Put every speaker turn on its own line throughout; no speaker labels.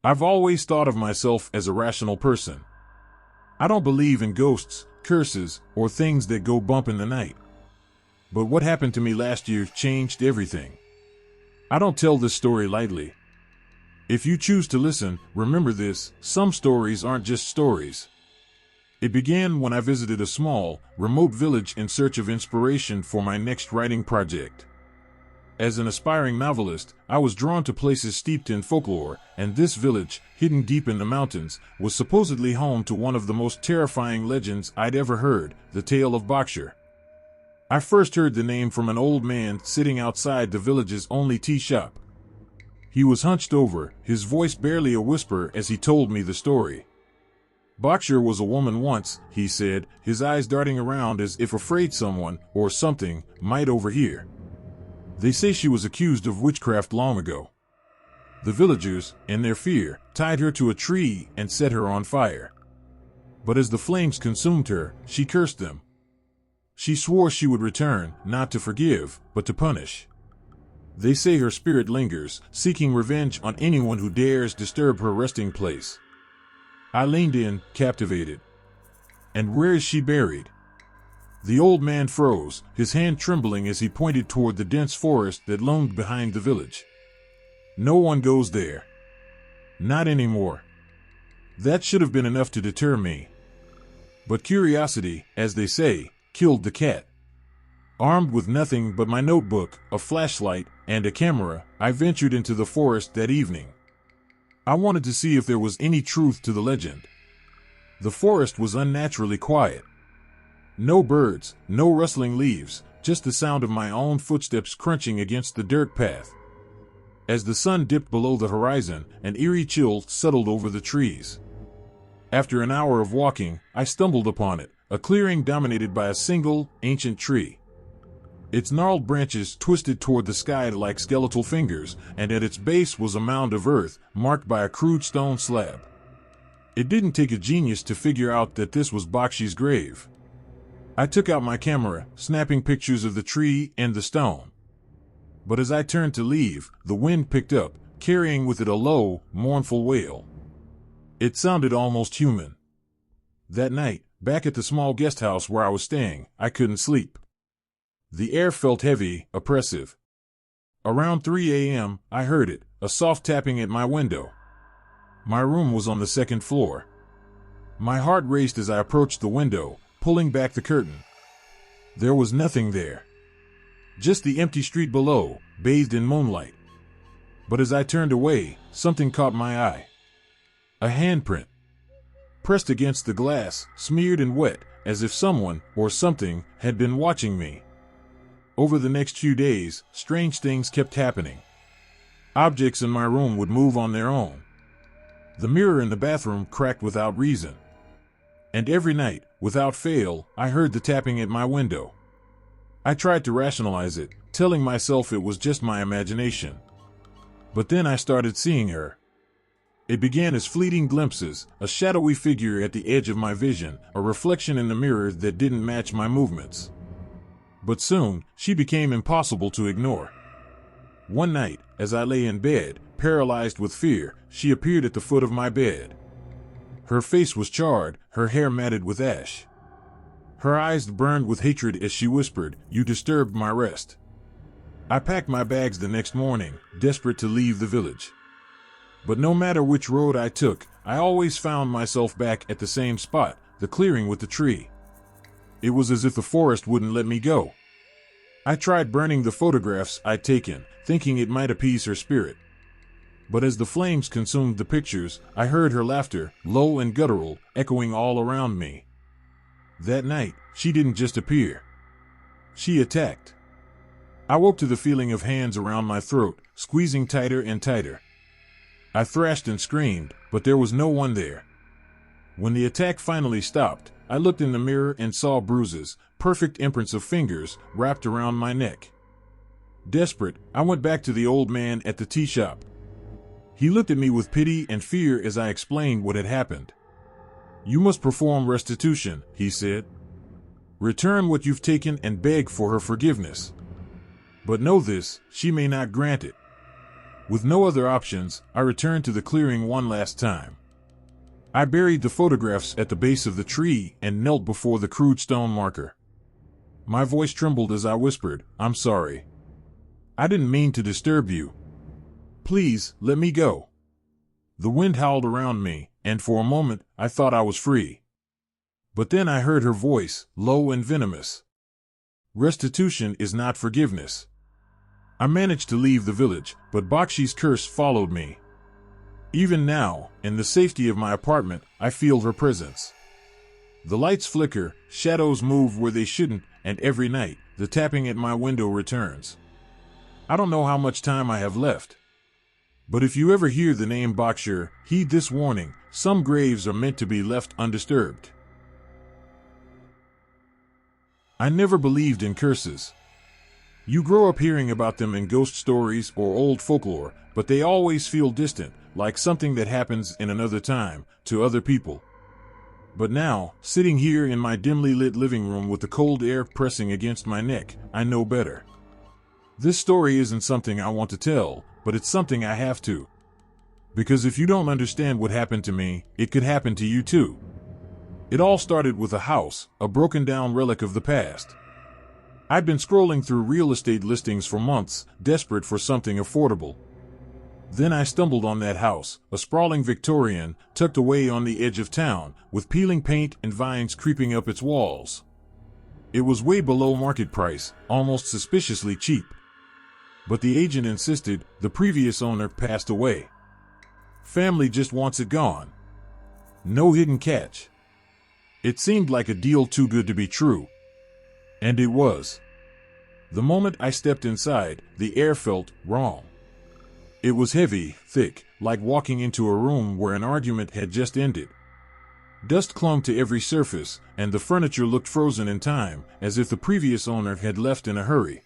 I've always thought of myself as a rational person. I don't believe in ghosts, curses, or things that go bump in the night. But what happened to me last year changed everything. I don't tell this story lightly. If you choose to listen, remember this: some stories aren't just stories. It began when I visited a small, remote village in search of inspiration for my next writing project. As an aspiring novelist, I was drawn to places steeped in folklore, and this village, hidden deep in the mountains, was supposedly home to one of the most terrifying legends I'd ever heard, the tale of Boxer. I first heard the name from an old man sitting outside the village's only tea shop. He was hunched over, his voice barely a whisper as he told me the story. Boxer was a woman once, he said, his eyes darting around as if afraid someone, or something, might overhear. They say she was accused of witchcraft long ago. The villagers, in their fear, tied her to a tree and set her on fire. But as the flames consumed her, she cursed them. She swore she would return, not to forgive, but to punish. They say her spirit lingers, seeking revenge on anyone who dares disturb her resting place. I leaned in, captivated. And where is she buried? The old man froze, his hand trembling as he pointed toward the dense forest that loomed behind the village. No one goes there. Not anymore. That should have been enough to deter me. But curiosity, as they say, killed the cat. Armed with nothing but my notebook, a flashlight, and a camera, I ventured into the forest that evening. I wanted to see if there was any truth to the legend. The forest was unnaturally quiet. No birds, no rustling leaves, just the sound of my own footsteps crunching against the dirt path. As the sun dipped below the horizon, an eerie chill settled over the trees. After an hour of walking, I stumbled upon it, a clearing dominated by a single, ancient tree. Its gnarled branches twisted toward the sky like skeletal fingers, and at its base was a mound of earth, marked by a crude stone slab. It didn't take a genius to figure out that this was Bakshi's grave. I took out my camera, snapping pictures of the tree and the stone. But as I turned to leave, the wind picked up, carrying with it a low, mournful wail. It sounded almost human. That night, back at the small guest house where I was staying, I couldn't sleep. The air felt heavy, oppressive. Around 3 a.m., I heard it, a soft tapping at my window. My room was on the second floor. My heart raced as I approached the window, pulling back the curtain. There was nothing there. Just the empty street below, bathed in moonlight. But as I turned away, something caught my eye. A handprint. Pressed against the glass, smeared and wet, as if someone, or something, had been watching me. Over the next few days, strange things kept happening. Objects in my room would move on their own. The mirror in the bathroom cracked without reason. And every night, without fail, I heard the tapping at my window. I tried to rationalize it, telling myself it was just my imagination. But then I started seeing her. It began as fleeting glimpses, a shadowy figure at the edge of my vision, a reflection in the mirror that didn't match my movements. But soon, she became impossible to ignore. One night, as I lay in bed, paralyzed with fear, she appeared at the foot of my bed. Her face was charred, her hair matted with ash. Her eyes burned with hatred as she whispered, "You disturbed my rest." I packed my bags the next morning, desperate to leave the village. But no matter which road I took, I always found myself back at the same spot, the clearing with the tree. It was as if the forest wouldn't let me go. I tried burning the photographs I'd taken, thinking it might appease her spirit. But as the flames consumed the pictures, I heard her laughter, low and guttural, echoing all around me. That night, she didn't just appear. She attacked. I woke to the feeling of hands around my throat, squeezing tighter and tighter. I thrashed and screamed, but there was no one there. When the attack finally stopped, I looked in the mirror and saw bruises, perfect imprints of fingers, wrapped around my neck. Desperate, I went back to the old man at the tea shop. He looked at me with pity and fear as I explained what had happened. "You must perform restitution," he said. "Return what you've taken and beg for her forgiveness. But know this, she may not grant it. With no other options, I returned to the clearing one last time. I buried the photographs at the base of the tree and knelt before the crude stone marker. My voice trembled as I whispered, "I'm sorry. I didn't mean to disturb you. Please, let me go." The wind howled around me, and for a moment I thought I was free. But then I heard her voice, low and venomous. "Restitution is not forgiveness." I managed to leave the village, but Bakshi's curse followed me. Even now, in the safety of my apartment, I feel her presence. The lights flicker, shadows move where they shouldn't, and every night, the tapping at my window returns. I don't know how much time I have left. But if you ever hear the name Bakshir, heed this warning: some graves are meant to be left undisturbed. I never believed in curses. You grow up hearing about them in ghost stories or old folklore, but they always feel distant, like something that happens in another time, to other people. But now, sitting here in my dimly lit living room with the cold air pressing against my neck, I know better. This story isn't something I want to tell, but it's something I have to. Because if you don't understand what happened to me, it could happen to you too. It all started with a house, a broken down relic of the past. I'd been scrolling through real estate listings for months, desperate for something affordable. Then I stumbled on that house, a sprawling Victorian, tucked away on the edge of town, with peeling paint and vines creeping up its walls. It was way below market price, almost suspiciously cheap. But the agent insisted the previous owner passed away. Family just wants it gone. No hidden catch. It seemed like a deal too good to be true. And it was. The moment I stepped inside, the air felt wrong. It was heavy, thick, like walking into a room where an argument had just ended. Dust clung to every surface, and the furniture looked frozen in time, as if the previous owner had left in a hurry.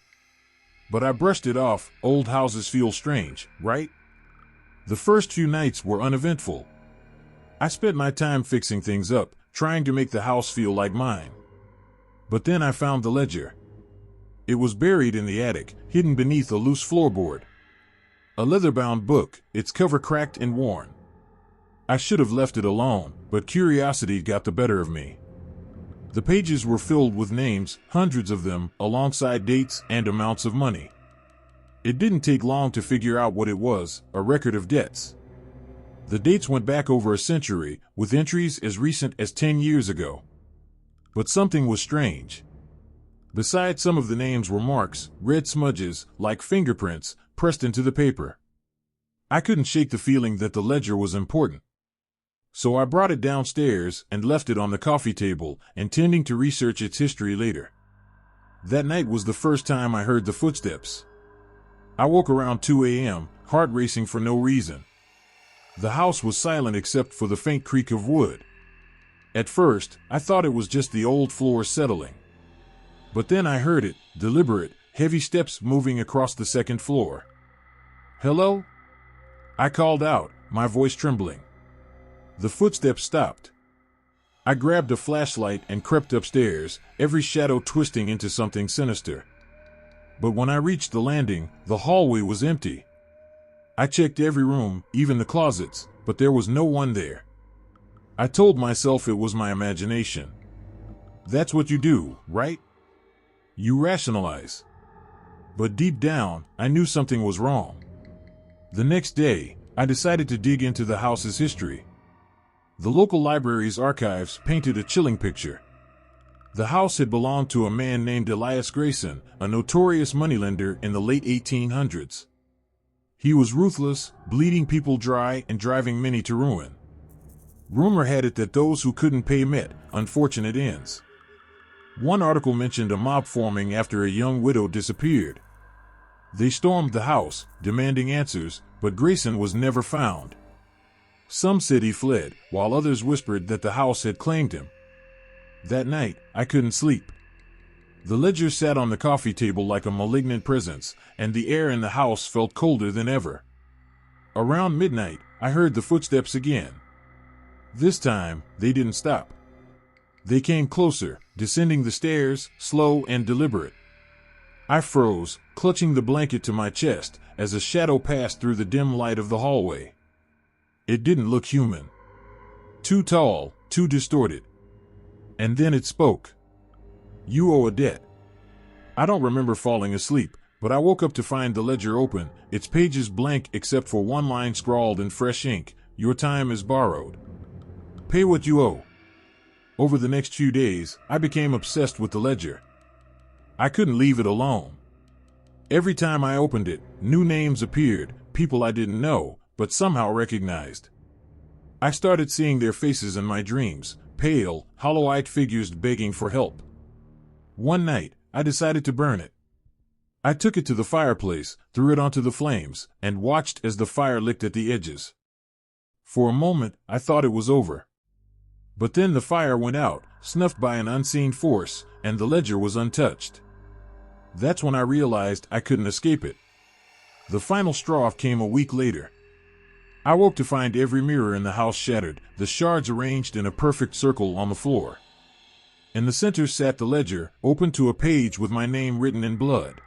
But I brushed it off. Old houses feel strange, right? The first few nights were uneventful. I spent my time fixing things up, trying to make the house feel like mine. But then I found the ledger. It was buried in the attic, hidden beneath a loose floorboard. A leather-bound book, its cover cracked and worn. I should have left it alone, but curiosity got the better of me. The pages were filled with names, hundreds of them, alongside dates and amounts of money. It didn't take long to figure out what it was: a record of debts. The dates went back over a century, with entries as recent as 10 years ago. But something was strange. Beside some of the names were marks, red smudges, like fingerprints, pressed into the paper. I couldn't shake the feeling that the ledger was important. So I brought it downstairs and left it on the coffee table, intending to research its history later. That night was the first time I heard the footsteps. I woke around 2 a.m., heart racing for no reason. The house was silent except for the faint creak of wood. At first, I thought it was just the old floor settling. But then I heard it, deliberate, heavy steps moving across the second floor. "Hello?" I called out, my voice trembling. The footsteps stopped. I grabbed a flashlight and crept upstairs, every shadow twisting into something sinister. But when I reached the landing, the hallway was empty. I checked every room, even the closets, but there was no one there. I told myself it was my imagination. That's what you do, right? You rationalize. But deep down, I knew something was wrong. The next day, I decided to dig into the house's history. The local library's archives painted a chilling picture. The house had belonged to a man named Elias Grayson, a notorious moneylender in the late 1800s. He was ruthless, bleeding people dry and driving many to ruin. Rumor had it that those who couldn't pay met unfortunate ends. One article mentioned a mob forming after a young widow disappeared. They stormed the house, demanding answers, but Grayson was never found. Some said he fled, while others whispered that the house had claimed him. That night, I couldn't sleep. The ledger sat on the coffee table like a malignant presence, and the air in the house felt colder than ever. Around midnight, I heard the footsteps again. This time, they didn't stop. They came closer, descending the stairs, slow and deliberate. I froze, clutching the blanket to my chest, as a shadow passed through the dim light of the hallway. It didn't look human. Too tall, too distorted. And then it spoke. "You owe a debt." I don't remember falling asleep, but I woke up to find the ledger open, its pages blank except for one line scrawled in fresh ink: "Your time is borrowed. Pay what you owe." Over the next few days, I became obsessed with the ledger. I couldn't leave it alone. Every time I opened it, new names appeared, people I didn't know, but somehow recognized. I started seeing their faces in my dreams, pale, hollow-eyed figures begging for help. One night, I decided to burn it. I took it to the fireplace, threw it onto the flames, and watched as the fire licked at the edges. For a moment, I thought it was over. But then the fire went out, snuffed by an unseen force, and the ledger was untouched. That's when I realized I couldn't escape it. The final straw came a week later. I woke to find every mirror in the house shattered, the shards arranged in a perfect circle on the floor. In the center sat the ledger, open to a page with my name written in blood.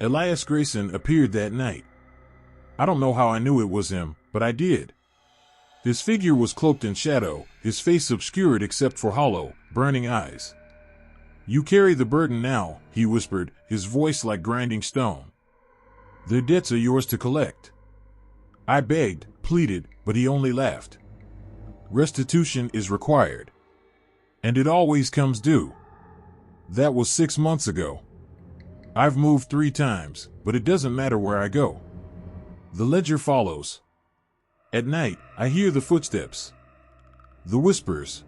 Elias Grayson appeared that night. I don't know how I knew it was him, but I did. His figure was cloaked in shadow, his face obscured except for hollow, burning eyes. "You carry the burden now," he whispered, his voice like grinding stone. "Their debts are yours to collect." I begged, pleaded, but he only laughed. "Restitution is required. And it always comes due." That was 6 months ago. I've moved 3 times, but it doesn't matter where I go. The ledger follows. At night, I hear the footsteps, the whispers.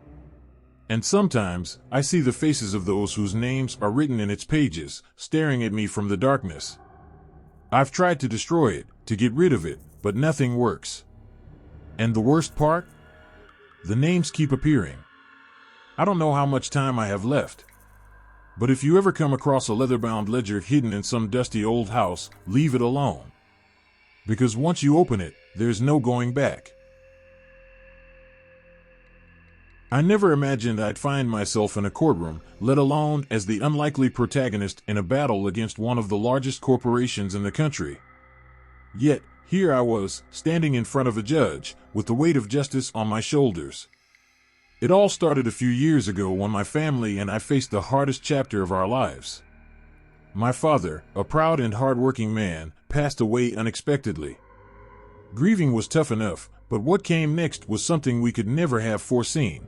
And sometimes, I see the faces of those whose names are written in its pages, staring at me from the darkness. I've tried to destroy it, to get rid of it, but nothing works. And the worst part? The names keep appearing. I don't know how much time I have left. But if you ever come across a leather-bound ledger hidden in some dusty old house, leave it alone. Because once you open it, there's no going back. I never imagined I'd find myself in a courtroom, let alone as the unlikely protagonist in a battle against one of the largest corporations in the country. Yet, here I was, standing in front of a judge, with the weight of justice on my shoulders. It all started a few years ago when my family and I faced the hardest chapter of our lives. My father, a proud and hard-working man, passed away unexpectedly. Grieving was tough enough, but what came next was something we could never have foreseen.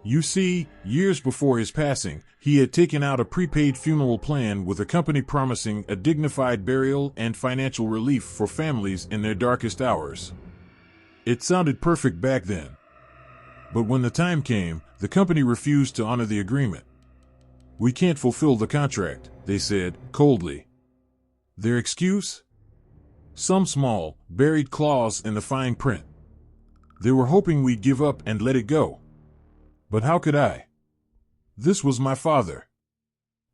You see, years before his passing, he had taken out a prepaid funeral plan with a company promising a dignified burial and financial relief for families in their darkest hours. It sounded perfect back then. But when the time came, the company refused to honor the agreement. "We can't fulfill the contract," they said, coldly. Their excuse? Some small, buried clause in the fine print. They were hoping we'd give up and let it go. But how could I? This was my father.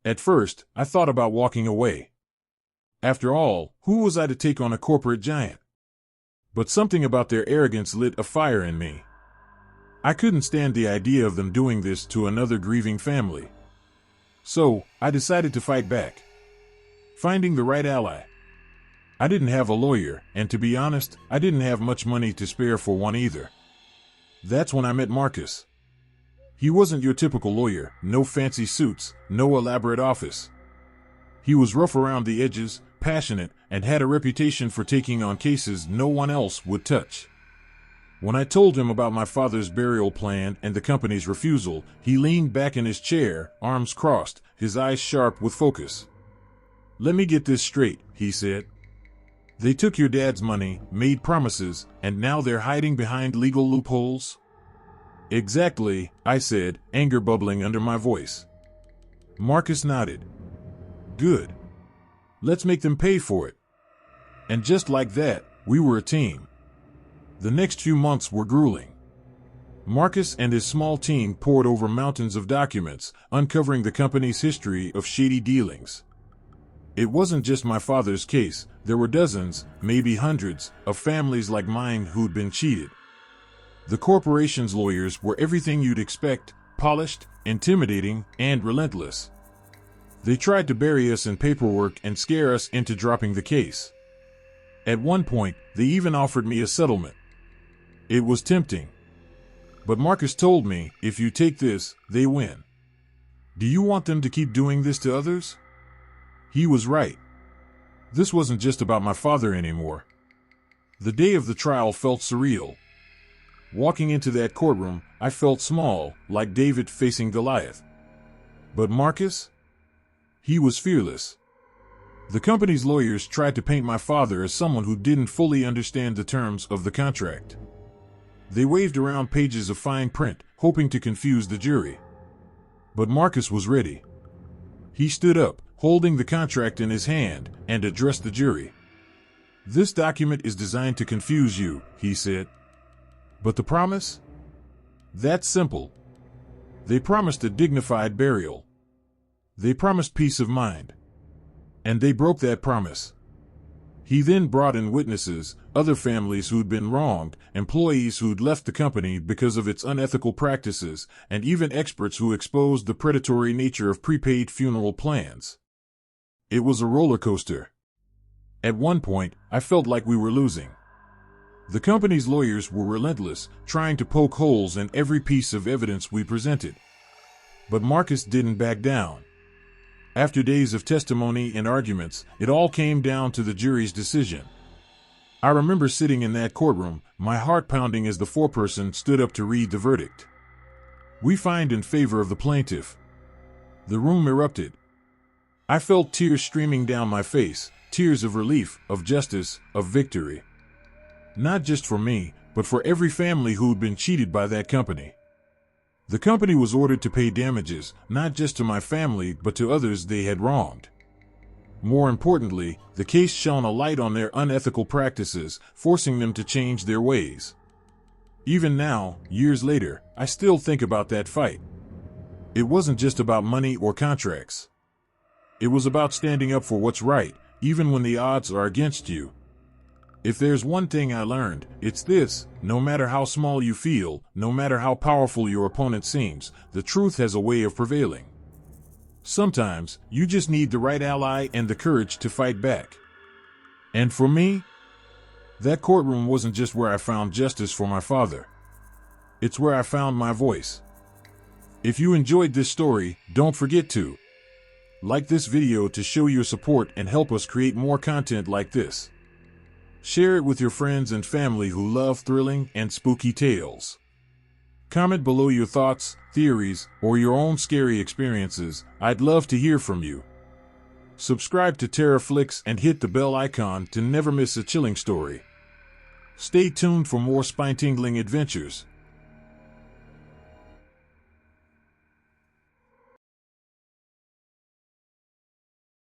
At first, I thought about walking away. After all, who was I to take on a corporate giant? But something about their arrogance lit a fire in me. I couldn't stand the idea of them doing this to another grieving family. So, I decided to fight back. Finding the right ally. I didn't have a lawyer, and to be honest, I didn't have much money to spare for one either. That's when I met Marcus. He wasn't your typical lawyer, no fancy suits, no elaborate office. He was rough around the edges, passionate, and had a reputation for taking on cases no one else would touch. When I told him about my father's burial plan and the company's refusal, he leaned back in his chair, arms crossed, his eyes sharp with focus. "Let me get this straight," he said. "They took your dad's money, made promises, and now they're hiding behind legal loopholes?" "Exactly," I said, anger bubbling under my voice. Marcus nodded. "Good. Let's make them pay for it." And just like that, we were a team. The next few months were grueling. Marcus and his small team pored over mountains of documents, uncovering the company's history of shady dealings. It wasn't just my father's case, there were dozens, maybe hundreds, of families like mine who'd been cheated. The corporation's lawyers were everything you'd expect, polished, intimidating, and relentless. They tried to bury us in paperwork and scare us into dropping the case. At one point, they even offered me a settlement. It was tempting. But Marcus told me, if you take this, they win. Do you want them to keep doing this to others? He was right. This wasn't just about my father anymore. The day of the trial felt surreal. Walking into that courtroom, I felt small, like David facing Goliath. But Marcus? He was fearless. The company's lawyers tried to paint my father as someone who didn't fully understand the terms of the contract. They waved around pages of fine print, hoping to confuse the jury. But Marcus was ready. He stood up, holding the contract in his hand, and addressed the jury. "This document is designed to confuse you," he said. "But the promise? That's simple. They promised a dignified burial. They promised peace of mind. And they broke that promise." He then brought in witnesses, other families who'd been wronged, employees who'd left the company because of its unethical practices, and even experts who exposed the predatory nature of prepaid funeral plans. It was a roller coaster. At one point, I felt like we were losing. The company's lawyers were relentless, trying to poke holes in every piece of evidence we presented. But Marcus didn't back down. After days of testimony and arguments, it all came down to the jury's decision. I remember sitting in that courtroom, my heart pounding as the foreperson stood up to read the verdict. "We find in favor of the plaintiff." The room erupted. I felt tears streaming down my face, tears of relief, of justice, of victory. Not just for me, but for every family who'd been cheated by that company. The company was ordered to pay damages, not just to my family, but to others they had wronged. More importantly, the case shone a light on their unethical practices, forcing them to change their ways. Even now, years later, I still think about that fight. It wasn't just about money or contracts. It was about standing up for what's right, even when the odds are against you. If there's one thing I learned, it's this: no matter how small you feel, no matter how powerful your opponent seems, the truth has a way of prevailing. Sometimes, you just need the right ally and the courage to fight back. And for me, that courtroom wasn't just where I found justice for my father. It's where I found my voice. If you enjoyed this story, don't forget to like this video to show your support and help us create more content like this. Share it with your friends and family who love thrilling and spooky tales. Comment below your thoughts, theories, or your own scary experiences. I'd love to hear from you. Subscribe to TerraFlix and hit the bell icon to never miss a chilling story. Stay tuned for more spine-tingling adventures.